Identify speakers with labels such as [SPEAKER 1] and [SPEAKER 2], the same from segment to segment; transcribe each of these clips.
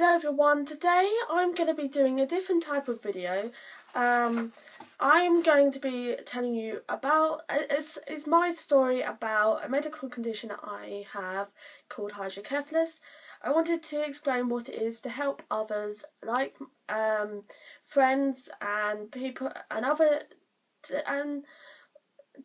[SPEAKER 1] Hello everyone, today I'm going to be doing a different type of video. I'm going to be telling you about, it's my story about a medical condition that I have called hydrocephalus. I wanted to explain what it is to help others, like friends and people and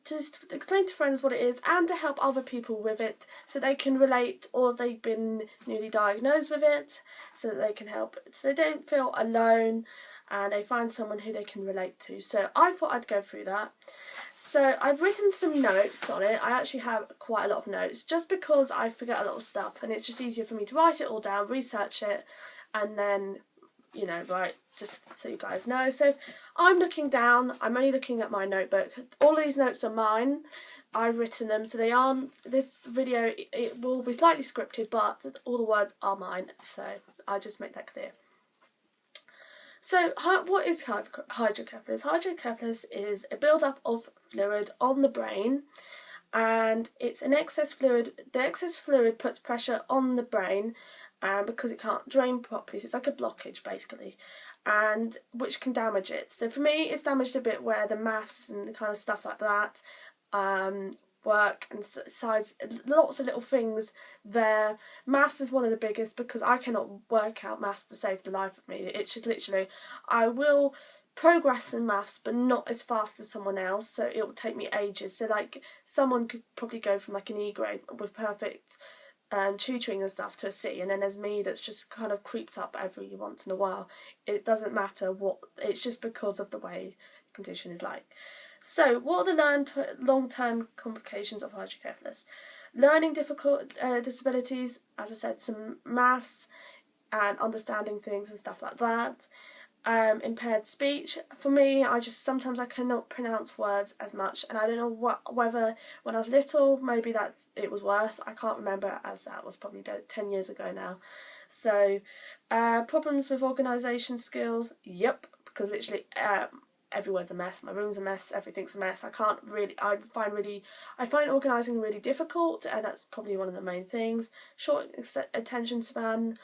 [SPEAKER 1] to explain to friends what it is and to help other people with it so they can relate, or they've been newly diagnosed with it so that they can help, so they don't feel alone and they find someone who they can relate to. So I thought I'd go through that. So I've written some notes on it. I actually have quite a lot of notes just because I forget a lot of stuff and it's just easier for me to write it all down, research it, and then right, just so you guys know. So I'm looking down, I'm only looking at my notebook. All these notes are mine. I've written them, so they aren't, this video, it will be slightly scripted, but all the words are mine, so I'll just make that clear. So what is hydrocephalus? Hydrocephalus is a build-up of fluid on the brain, and it's an excess fluid. The excess fluid puts pressure on the brain because it can't drain properly, so it's like a blockage basically, and which can damage it. So for me it's damaged a bit where the maths and the kind of stuff like that work, and size, lots of little things there. Maths is one of the biggest because I cannot work out maths to save the life of me. It's just literally, I will progress in maths but not as fast as someone else, so it will take me ages. So like someone could probably go from like an E grade with perfect tutoring and stuff to a C, and then there's me that's just kind of creeped up every once in a while. It doesn't matter what, it's just because of the way the condition is like. So what are the long-term complications of hydrocephalus? Learning disabilities, as I said, some maths and understanding things and stuff like that. Impaired speech. For me, sometimes I cannot pronounce words as much, and I don't know whether when I was little maybe it was worse. I can't remember, as that was probably 10 years ago now. So problems with organisation skills. Yep, because literally everywhere's a mess. My room's a mess. Everything's a mess. I find organising really difficult, and that's probably one of the main things. Short attention span.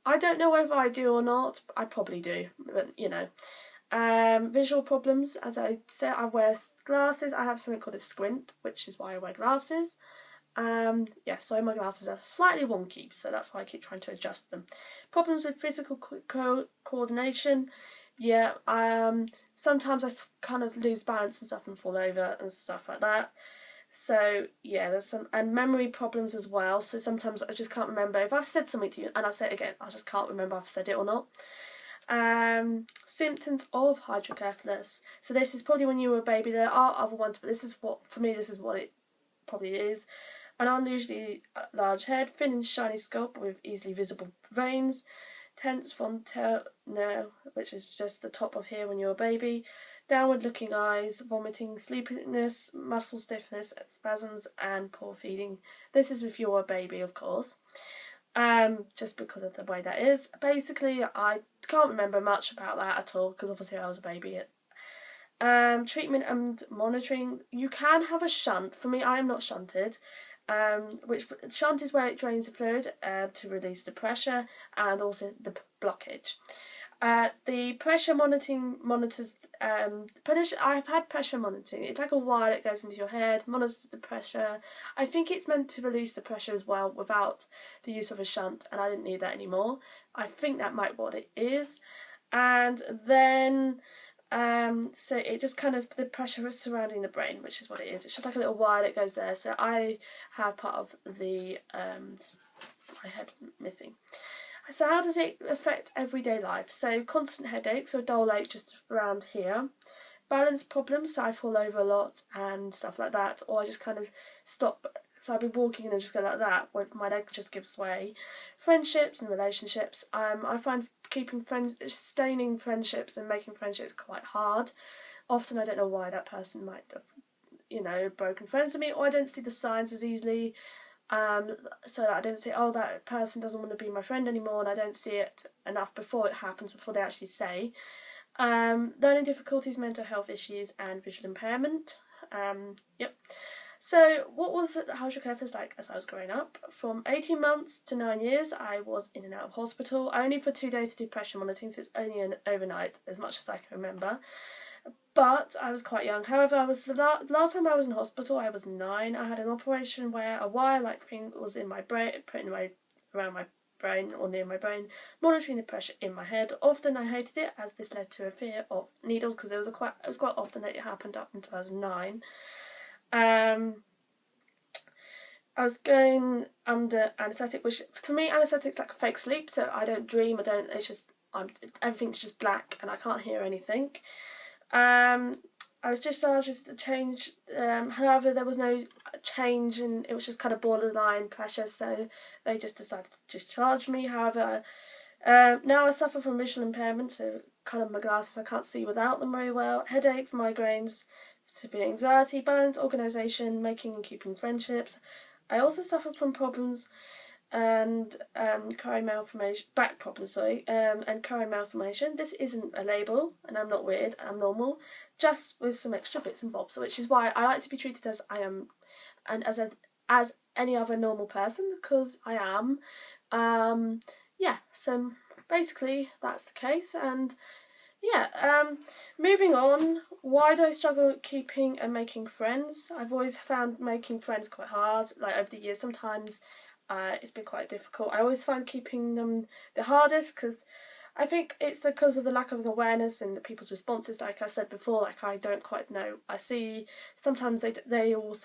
[SPEAKER 1] I don't know whether I do or not. I probably do, but visual problems. As I said, I wear glasses. I have something called a squint, which is why I wear glasses. So my glasses are slightly wonky, so that's why I keep trying to adjust them. Problems with physical coordination. Yeah, sometimes I kind of lose balance and stuff and fall over and stuff like that. So yeah, there's some, and memory problems as well. So sometimes I just can't remember if I've said something to you and I say it again, I just can't remember if I've said it or not. Symptoms of hydrocephalus. So this is probably when you were a baby. There are other ones, but this is what it probably is. An unusually large head, thin and shiny scalp with easily visible veins, tense fontanelle, which is just the top of here when you're a baby, downward looking eyes, vomiting, sleepiness, muscle stiffness, spasms, and poor feeding. This is if you're a baby, of course, just because of the way that is. Basically, I can't remember much about that at all because obviously I was a baby. Treatment and monitoring. You can have a shunt. For me, I am not shunted. Which shunt is where it drains the fluid to release the pressure and also the blockage. The pressure monitors. I've had pressure monitoring. It's like a wire that goes into your head, monitors the pressure. I think it's meant to release the pressure as well without the use of a shunt, and I didn't need that anymore. I think that might be what it is. And then so it just kind of, the pressure is surrounding the brain, which is what it is. It's just like a little wire that goes there. So I have part of the my head missing. So how does it affect everyday life? So constant headaches or dull ache just around here. Balance problems, so I fall over a lot and stuff like that, or I just kind of stop. So I'll be walking and I just go like that, where my leg just gives way. Friendships and relationships. I find sustaining friendships and making friendships quite hard. Often I don't know why that person might have, broken friends with me, or I don't see the signs as easily. So I don't see, oh, that person doesn't want to be my friend anymore, and I don't see it enough before it happens, before they actually say. Learning difficulties, mental health issues, and visual impairment. Yep. So what was hydrocephalus like as I was growing up? From 18 months to 9 years, I was in and out of hospital, only for 2 days to do pressure monitoring, so it's only an overnight, as much as I can remember. But I was quite young. However, I was the last time I was in hospital, I was 9. I had an operation where a wire-like thing was in my brain, put around my brain or near my brain, monitoring the pressure in my head. Often I hated it, as this led to a fear of needles, because it was quite often that it happened up until I was 9. I was going under anaesthetic, which for me anaesthetic's like a fake sleep, so I don't dream. It's just everything's just black and I can't hear anything. I was discharged to change. However, there was no change, and it was just kind of borderline pressure, so they just decided to discharge me. However, now I suffer from visual impairment, so colour my glasses, I can't see without them very well. Headaches, migraines, severe anxiety, balance, organisation, making and keeping friendships. I also suffer from problems and back problems, and chorion malformation. This isn't a label, and I'm not weird, I'm normal, just with some extra bits and bobs, which is why I like to be treated as I am, and as any other normal person, because I am. Yeah, so basically that's the case, and yeah, moving on, why do I struggle with keeping and making friends? I've always found making friends quite hard, like over the years. Sometimes it's been quite difficult. I always find keeping them the hardest, because I think it's because of the lack of awareness and the people's responses. Like I said before, like I don't quite know. I see sometimes they will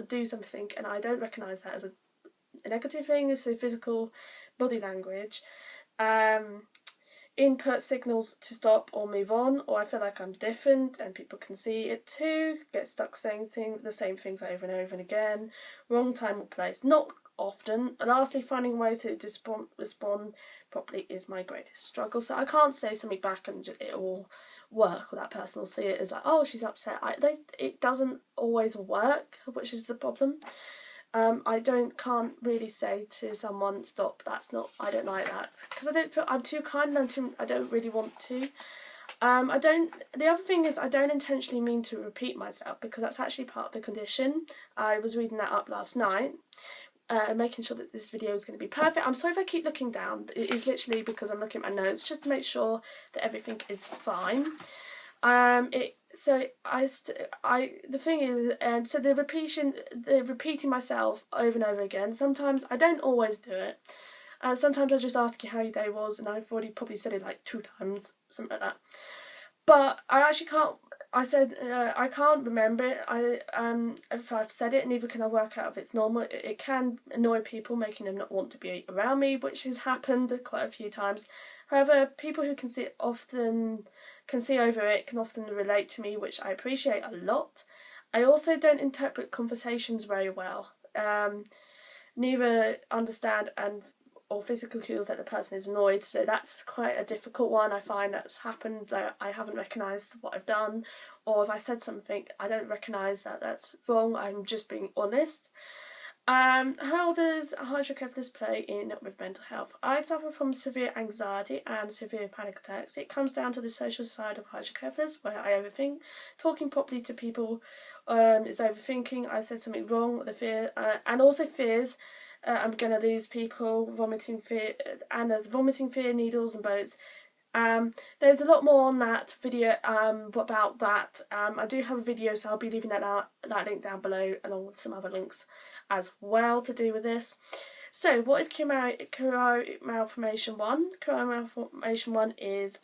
[SPEAKER 1] do something, and I don't recognise that as a negative thing. It's a physical body language. Input signals to stop or move on, or I feel like I'm different and people can see it too, get stuck saying the same things over and over and again, wrong time or place, not often. And lastly, finding ways to respond properly is my greatest struggle. So I can't say something back and it will work, or that person will see it as like, oh, she's upset. It doesn't always work, which is the problem. I can't really say to someone, stop, I don't like that, because I don't feel I'm too kind, and I don't really want to. The other thing is I don't intentionally mean to repeat myself, because that's actually part of the condition. I was reading that up last night, making sure that this video is going to be perfect. I'm sorry if I keep looking down, it is literally because I'm looking at my notes, just to make sure that everything is fine. The thing is, and so the repeating myself over and over again. Sometimes I don't always do it. Sometimes I just ask you how your day was, and I've already probably said it like 2 times, something like that. But I actually can't. I can't remember it. If I've said it, neither can I work out if it's normal. It can annoy people, making them not want to be around me, which has happened quite a few times. However, people who can see over it can often relate to me, which I appreciate a lot. I also don't interpret conversations very well. Neither understand or physical cues that the person is annoyed, so that's quite a difficult one. I find that's happened, that I haven't recognised what I've done, or if I said something, I don't recognise that that's wrong, I'm just being honest. How does hydrocephalus play in with mental health? I suffer from severe anxiety and severe panic attacks. It comes down to the social side of hydrocephalus, where I overthink. Talking properly to people is overthinking. I said something wrong, the fear, and also fears. I'm going to lose people, vomiting fear, needles and boats. There's a lot more on that video about that. I do have a video, so I'll be leaving that link down below, along with some other links as well to do with this. So, what is chorion malformation 1? Chorion malformation 1 is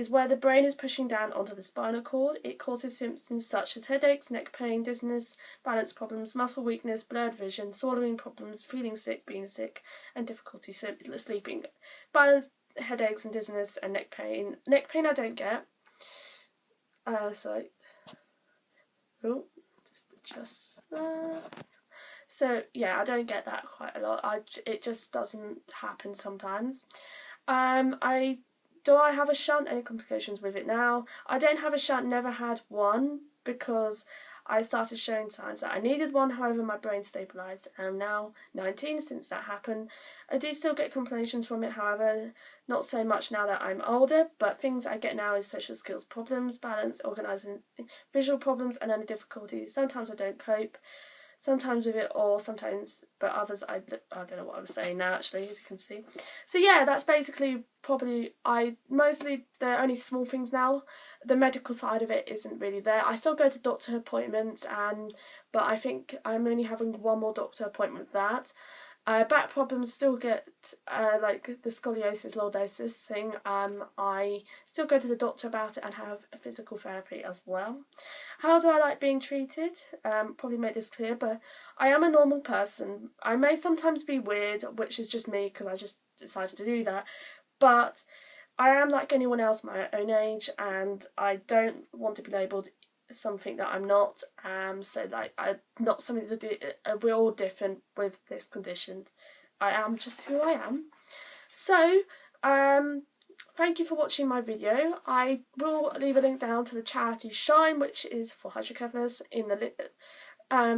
[SPEAKER 1] where the brain is pushing down onto the spinal cord. It causes symptoms such as headaches, neck pain, dizziness, balance problems, muscle weakness, blurred vision, swallowing problems, feeling sick, being sick, and difficulty sleeping. Balance, headaches and dizziness, and neck pain. Neck pain I don't get. Just adjust that. So yeah, I don't get that quite a lot. It just doesn't happen sometimes. Do I have a shunt? Any complications with it now? I don't have a shunt, never had one, because I started showing signs that I needed one. However, my brain stabilised, and I'm now 19 since that happened. I do still get complications from it, however, not so much now that I'm older, but things I get now is social skills problems, balance, organising, visual problems, and any difficulties. Sometimes I don't cope, sometimes with it, or sometimes, but others I don't know what I was saying now actually, as you can see. So yeah, that's basically probably, mostly they're only small things now. The medical side of it isn't really there. I still go to doctor appointments, but I think I'm only having one more doctor appointment with that. Back problems still get, like the scoliosis, lordosis thing, I still go to the doctor about it and have a physical therapy as well. How do I like being treated? Probably make this clear, but I am a normal person. I may sometimes be weird, which is just me because I just decided to do that, but I am like anyone else my own age, and I don't want to be labelled something that I'm not, so like I'm not something to do. We're all different with this condition. I am just who I am. So thank you for watching my video. I will leave a link down to the charity Shine, which is for hydrocephalus, in the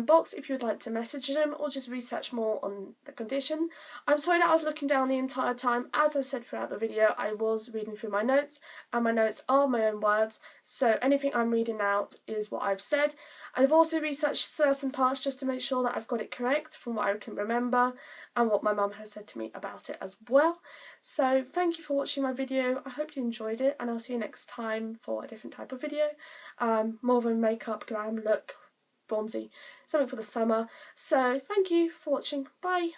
[SPEAKER 1] box if you would like to message them or just research more on the condition. I'm sorry that I was looking down the entire time. As I said throughout the video, I was reading through my notes, and my notes are my own words, so anything I'm reading out is what I've said. I've also researched certain parts just to make sure that I've got it correct from what I can remember and what my mum has said to me about it as well. So thank you for watching my video. I hope you enjoyed it, and I'll see you next time for a different type of video. More of a makeup glam look, bronzy, something for the summer. So thank you for watching. Bye.